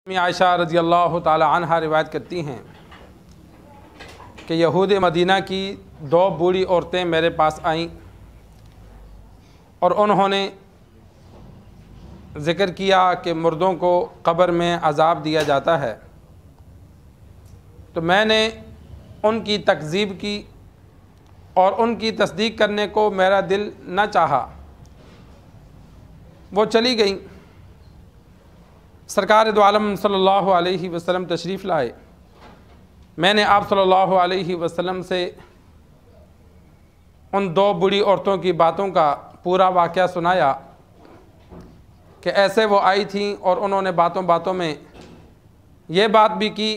आयशा रज़ी अल्लाह ताला अन्हा रिवायत करती हैं कि यहूद मदीना की दो बूढ़ी औरतें मेरे पास आईं और उन्होंने ज़िक्र किया कि मुर्दों को कब्र में अज़ाब दिया जाता है। तो मैंने उनकी तकज़ीब की और उनकी तस्दीक करने को मेरा दिल न चाहा। वो चली गईं। सरकार दो आलम सल्लल्लाहु अलैहि वसल्लम तशरीफ़ लाए। मैंने आप सल्लल्लाहु अलैहि वसल्लम से उन दो बूढ़ी औरतों की बातों का पूरा वाक़या सुनाया कि ऐसे वो आई थीं और उन्होंने बातों बातों में ये बात भी की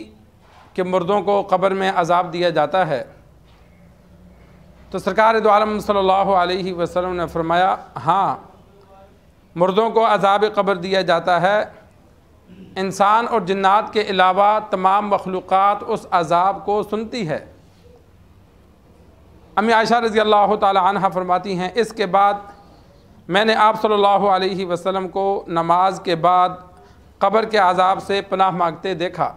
कि मुर्दों को कब्र में अज़ाब दिया जाता है। तो सरकार दो आलम सल्लल्लाहु अलैहि वसल्लम ने फरमाया, हाँ, मुर्दों को अज़ाब कब्र दिया जाता है। इंसान और जिन्नात के अलावा तमाम मखलूक़ात उस अज़ाब को सुनती है। अम्मी आयशा रज़ी अल्लाह ताला अन्हा फरमाती हैं, इसके बाद मैंने आप सल्लल्लाहु अलैहि वसल्लम को नमाज के बाद कब्र के अज़ाब से पनाह मांगते देखा।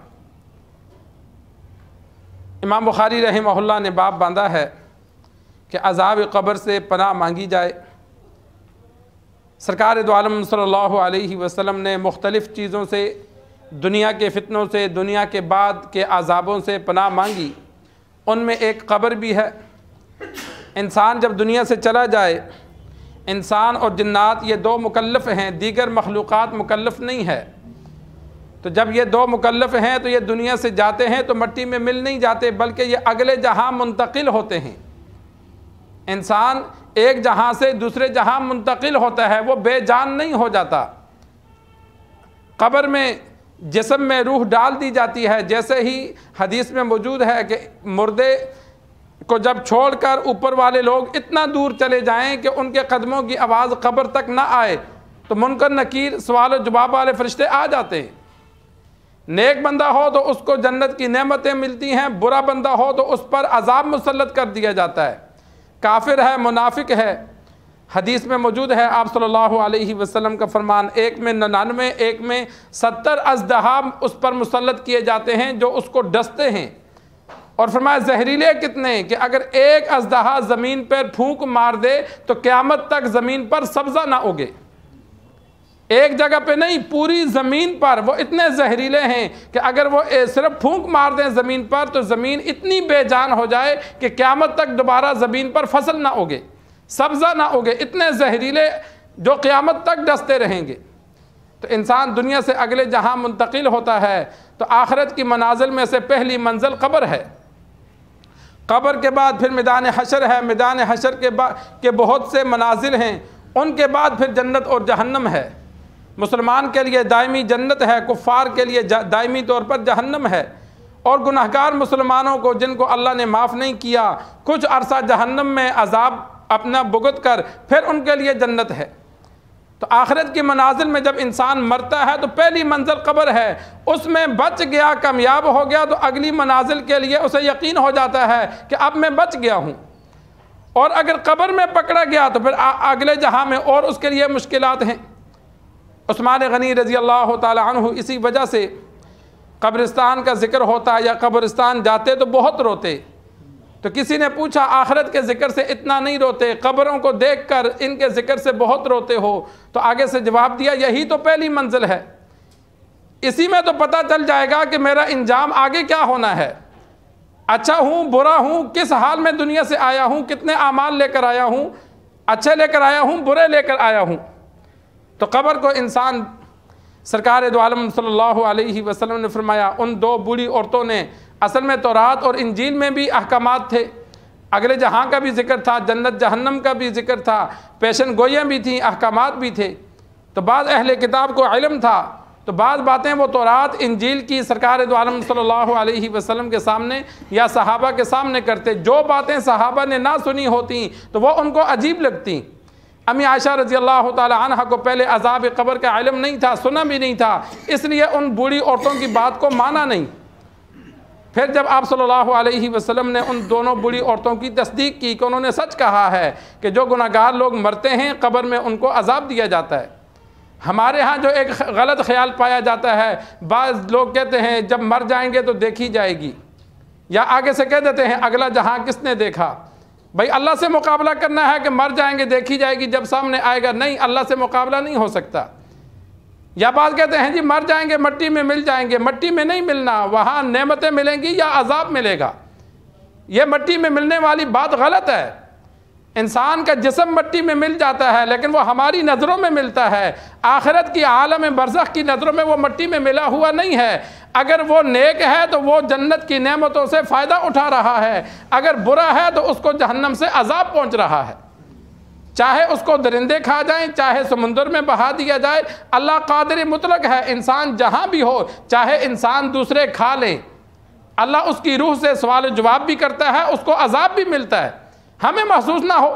इमाम बुखारी रहमहुल्लाह ने बाब बांधा है कि अज़ाब कब्र से पनाह मांगी जाए। सरकार दो आलम सल्लल्लाहु अलैहि वसल्लम ने मुख्तलिफ़ चीज़ों से, दुनिया के फितनों से, दुनिया के बाद के अज़ाबों से पनाह मांगी। उनमें एक कब्र भी है। इंसान जब दुनिया से चला जाए, इंसान और जिन्नात ये दो मुकल्लफ़ हैं, दीगर मखलूक़ात मुकल्लफ़ नहीं है। तो जब ये दो मुकल्लफ़ हैं तो ये दुनिया से जाते हैं तो मट्टी में मिल नहीं जाते, बल्कि ये अगले जहाँ मुंतकिल होते हैं। इंसान एक जहाँ से दूसरे जहाँ मुंतकिल होता है, वो बेजान नहीं हो जाता। कब्र में जिस्म में रूह डाल दी जाती है। जैसे ही हदीस में मौजूद है कि मुर्दे को जब छोड़कर ऊपर वाले लोग इतना दूर चले जाएं कि उनके कदमों की आवाज़ कब्र तक ना आए, तो मुनकर नकीर सवाल और जवाब वाले फरिश्ते आ जाते हैं। नेक बंदा हो तो उसको जन्नत की नेमतें मिलती हैं, बुरा बंदा हो तो उस पर अजाब मुसल्लत कर दिया जाता है। काफिर है, मुनाफिक है। हदीस में मौजूद है आप सल्लल्लाहु अलैहि वसल्लम का फरमान, एक में 99, एक में 70 अज़दहा उस पर मुसल्लत किए जाते हैं जो उसको डसते हैं। और फरमाया जहरीले कितने कि अगर एक अज़दहा ज़मीन पर फूंक मार दे तो क़यामत तक ज़मीन पर सब्ज़ा ना उगे। एक जगह पे नहीं, पूरी ज़मीन पर वो इतने जहरीले हैं कि अगर वो सिर्फ फूंक मार दें ज़मीन पर तो ज़मीन इतनी बेजान हो जाए कि क़यामत तक दोबारा ज़मीन पर फसल ना उगे, सब्ज़ा ना उगे। इतने जहरीले जो क़यामत तक डसते रहेंगे। तो इंसान दुनिया से अगले जहाँ मुंतकिल होता है तो आखिरत की मनाजिल में से पहली मंजिल कब्र है। कब्र के बाद फिर मैदान हशर है। मैदान हशर के बहुत से मनाजिल हैं। उनके बाद फिर जन्नत और जहन्नम है। मुसलमान के लिए दायमी जन्नत है, कुफ़ार के लिए दायमी तौर पर जहन्नम है। और गुनहगार मुसलमानों को जिनको अल्लाह ने माफ़ नहीं किया, कुछ अरसा जहन्नम में अजाब अपना भुगत कर फिर उनके लिए जन्नत है। तो आखिरत की मनाजिल में जब इंसान मरता है तो पहली मंजिल कब्र है। उसमें बच गया, कामयाब हो गया, तो अगली मनाजिल के लिए उसे यकीन हो जाता है कि अब मैं बच गया हूँ। और अगर कब्र में पकड़ा गया तो फिर अगले जहाँ में और उसके लिए मुश्किलात हैं। उस्मान गनी रज़ी अल्लाह ताला अन्हु इसी वजह से कब्रिस्तान का ज़िक्र होता या कब्रिस्तान जाते तो बहुत रोते। तो किसी ने पूछा, आखिरत के ज़िक्र से इतना नहीं रोते, कब्रों को देखकर इनके ज़िक्र से बहुत रोते हो? तो आगे से जवाब दिया, यही तो पहली मंजिल है। इसी में तो पता चल जाएगा कि मेरा इंजाम आगे क्या होना है। अच्छा हूँ, बुरा हूँ, किस हाल में दुनिया से आया हूँ, कितने आमाल लेकर आया हूँ, अच्छे लेकर आया हूँ, बुरे लेकर आया हूँ। तो कब्र को इंसान, सरकार दो आलम सल्लल्लाहु अलैहि वसल्लम ने फरमाया, उन दो बूढ़ी औरतों ने, असल में तौरात और इंजील में भी अहकामात थे, अगले जहाँ का भी जिक्र था, जन्नत जहन्नम का भी जिक्र था, पेशन गोइयाँ भी थीं, अहकामात भी थे। तो बाद अहले किताब को इल्म था, तो बाद बातें वो तौरात इंजील की सरकार दो आलम सल्लल्लाहु अलैहि वसल्लम के सामने या सहाबा के सामने करते। जो बातें सहाबा ने ना सुनी होती तो वो उनको अजीब लगती। अम्मी आयशा रज़ी अल्लाह ताला अन्हा को पहले अज़ाब कब्र का इल्म नहीं था, सुना भी नहीं था, इसलिए उन बूढ़ी औरतों की बात को माना नहीं। फिर जब आप सल्लल्लाहु अलैहि वसल्लम ने उन दोनों बूढ़ी औरतों की तस्दीक की कि उन्होंने सच कहा है कि जो गुनाहगार लोग मरते हैं कब्र में उनको अज़ाब दिया जाता है, हमारे यहाँ जो एक गलत ख्याल पाया जाता है, बाज़ लोग कहते हैं जब मर जाएंगे तो देखी जाएगी, या आगे से कह देते हैं अगला जहाँ किसने देखा। भाई अल्लाह से मुकाबला करना है कि मर जाएंगे देखी जाएगी जब सामने आएगा? नहीं, अल्लाह से मुकाबला नहीं हो सकता। या बात कहते हैं जी मर जाएंगे मट्टी में मिल जाएंगे, मट्टी में नहीं मिलना, वहाँ नेमतें मिलेंगी या अजाब मिलेगा। ये मट्टी में मिलने वाली बात गलत है। इंसान का जिस्म मट्टी में मिल जाता है लेकिन वो हमारी नज़रों में मिलता है, आखिरत की आलम बरज़ख की नज़रों में वो मट्टी में मिला हुआ नहीं है। अगर वो नेक है तो वो जन्नत की नेमतों से फ़ायदा उठा रहा है, अगर बुरा है तो उसको जहन्नम से अजाब पहुँच रहा है। चाहे उसको दरिंदे खा जाएं, चाहे समुंदर में बहा दिया जाए, अल्लाह कादिर मुतलक है। इंसान जहाँ भी हो, चाहे इंसान दूसरे खा लें, अल्लाह उसकी रूह से सवाल जवाब भी करता है, उसको अजाब भी मिलता है, हमें महसूस ना हो।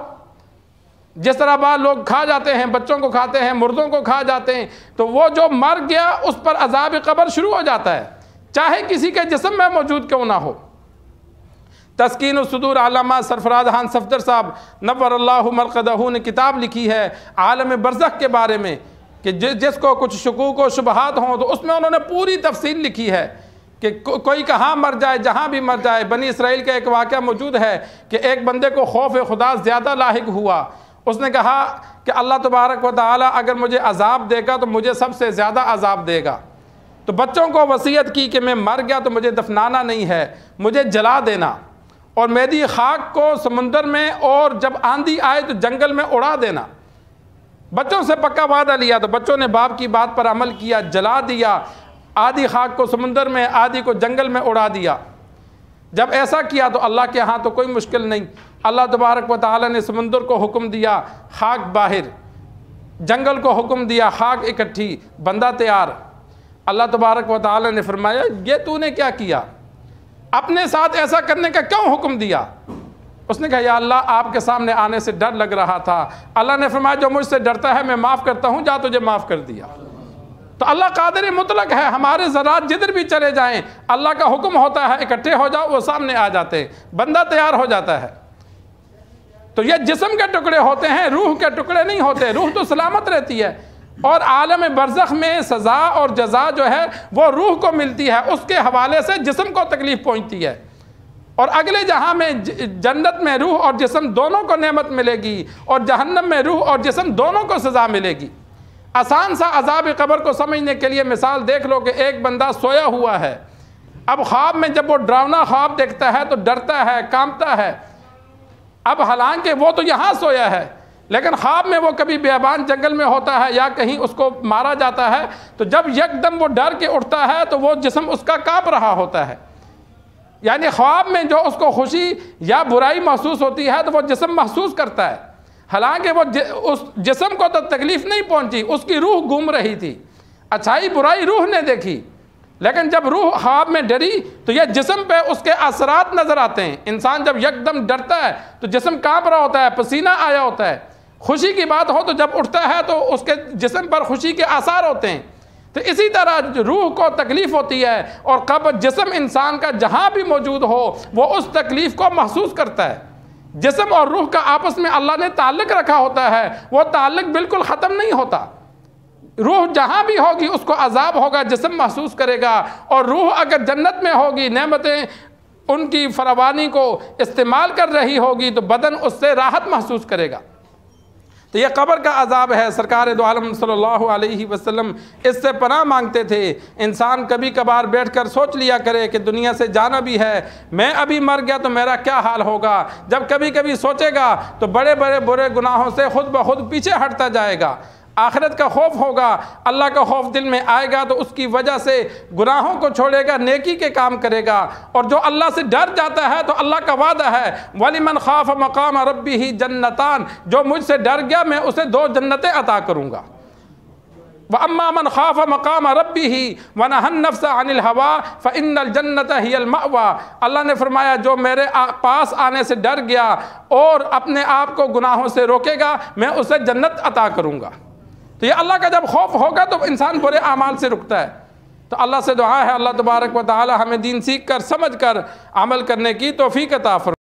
जिस तरह बाद लोग खा जाते हैं, बच्चों को खाते हैं, मुर्दों को खा जाते हैं, तो वो जो मर गया उस पर अजाब कब्र शुरू हो जाता है, चाहे किसी के जिस्म में मौजूद क्यों ना हो। तस्कीन सुदूर आलमा सरफराज खान सफदर साहब नव्वरल्लाहु मरक़दहू ने किताब लिखी है आलम बरज़ख के बारे में, कि जिसको कुछ शुकूक व शुबहात हों तो उसमें उन्होंने पूरी तफसील लिखी है कि कोई कहाँ मर जाए, जहाँ भी मर जाए। बनी इसराइल का एक वाक़या मौजूद है कि एक बंदे को खौफ खुदा ज़्यादा लाहिक हुआ। उसने कहा कि अल्लाह तबारक व तआला अगर मुझे अजाब देगा तो मुझे सबसे ज़्यादा अजाब देगा। तो बच्चों को वसीयत की कि मैं मर गया तो मुझे दफनाना नहीं है, मुझे जला देना, और मेरी खाक को समुंदर में और जब आंधी आए तो जंगल में उड़ा देना। बच्चों से पक्का वादा लिया तो बच्चों ने बाप की बात पर अमल किया, जला दिया, आधी खाक को समुंदर में, आधी को जंगल में उड़ा दिया। जब ऐसा किया तो अल्लाह के यहाँ तो कोई मुश्किल नहीं, अल्लाह तबारक व तआला ने समुंदर को हुक्म दिया खाक बाहर, जंगल को हुक्म दिया खाक इकट्ठी, बंदा तैयार। अल्लाह तबारक व तआला ने फरमाया ये तूने क्या किया, अपने साथ ऐसा करने का क्यों हुक्म दिया? उसने कहा या अल्लाह आपके सामने आने से डर लग रहा था। अल्लाह ने फरमाया जो मुझसे डरता है मैं माफ़ करता हूँ, जा तुझे माफ़ कर दिया। तो अल्लाह कादिर मुतलक है, हमारे ज़रात जिधर भी चले जाएं अल्लाह का हुक्म होता है इकट्ठे हो जाओ, वो सामने आ जाते हैं, बंदा तैयार हो जाता है। तो ये जिस्म के टुकड़े होते हैं, रूह के टुकड़े नहीं होते। रूह तो सलामत रहती है, और आलम बरज़ख में सज़ा और जज़ा जो है वो रूह को मिलती है, उसके हवाले से जिस्म को तकलीफ़ पहुँचती है। और अगले जहाँ में जन्नत में रूह और जिस्म दोनों को नेमत मिलेगी, और जहन्नम में रूह और जिस्म दोनों को सज़ा मिलेगी। आसान सा अज़ाब कब्र को समझने के लिए मिसाल देख लो कि एक बंदा सोया हुआ है, अब ख्वाब में जब वो डरावना ख्वाब देखता है तो डरता है, कांपता है। अब हालांकि वो तो यहाँ सोया है, लेकिन ख्वाब में वो कभी बेअबान जंगल में होता है या कहीं उसको मारा जाता है, तो जब यकदम वो डर के उठता है तो वो जिस्म उसका काँप रहा होता है। यानी ख्वाब में जो उसको खुशी या बुराई महसूस होती है तो वो जिस्म महसूस करता है, हालांकि वो उस जिस्म को तो तकलीफ़ नहीं पहुंची, उसकी रूह घूम रही थी। अच्छाई बुराई रूह ने देखी, लेकिन जब रूह ख्वाब में डरी तो ये जिस्म पे उसके असरात नज़र आते हैं। इंसान जब यकदम डरता है तो जिस्म काँप रहा होता है, पसीना आया होता है। खुशी की बात हो तो जब उठता है तो उसके जिस्म पर खुशी के आसार होते हैं। तो इसी तरह रूह को तकलीफ़ होती है, और कब्र जिस्म इंसान का जहाँ भी मौजूद हो वो उस तकलीफ़ को महसूस करता है। जिस्म और रूह का आपस में अल्लाह ने ताल्लुक़ रखा होता है, वो ताल्लुक़ बिल्कुल ख़त्म नहीं होता। रूह जहाँ भी होगी उसको अजाब होगा, जिस्म महसूस करेगा। और रूह अगर जन्नत में होगी, नेमतें उनकी फरावानी को इस्तेमाल कर रही होगी, तो बदन उससे राहत महसूस करेगा। तो यह कब्र का अजाब है। सरकार दो आलम सल्लल्लाहु अलैहि वसल्लम इससे पनाह मांगते थे। इंसान कभी कभार बैठकर सोच लिया करे कि दुनिया से जाना भी है, मैं अभी मर गया तो मेरा क्या हाल होगा। जब कभी कभी सोचेगा तो बड़े बड़े बुरे गुनाहों से खुद ब खुद पीछे हटता जाएगा। आखिरत का खौफ होगा, अल्लाह का खौफ दिल में आएगा तो उसकी वजह से गुनाहों को छोड़ेगा, नेकी के काम करेगा। और जो अल्लाह से डर जाता है तो अल्लाह का वादा है वलिमन खाफ मकाम रब्बिही जन्नतान, जो मुझसे डर गया मैं उसे 2 जन्नतें अता करूँगा। व अम्मा मन खाफ मकाम रब्बिही व नहन नफ्स अनिल हवा फ़इन्नल जन्नत हियल मअवा। अल्लाह ने फरमाया जो मेरे पास आने से डर गया और अपने आप को गुनाहों से रोकेगा, मैं उसे जन्नत अता करूँगा। तो ये अल्लाह का जब खौफ होगा तो इंसान बुरे आमाल से रुकता है। तो अल्लाह से दुआ है अल्लाह तबारक व तआला हमें दीन सीख कर समझ कर अमल करने की तौफीक अता फरमाए।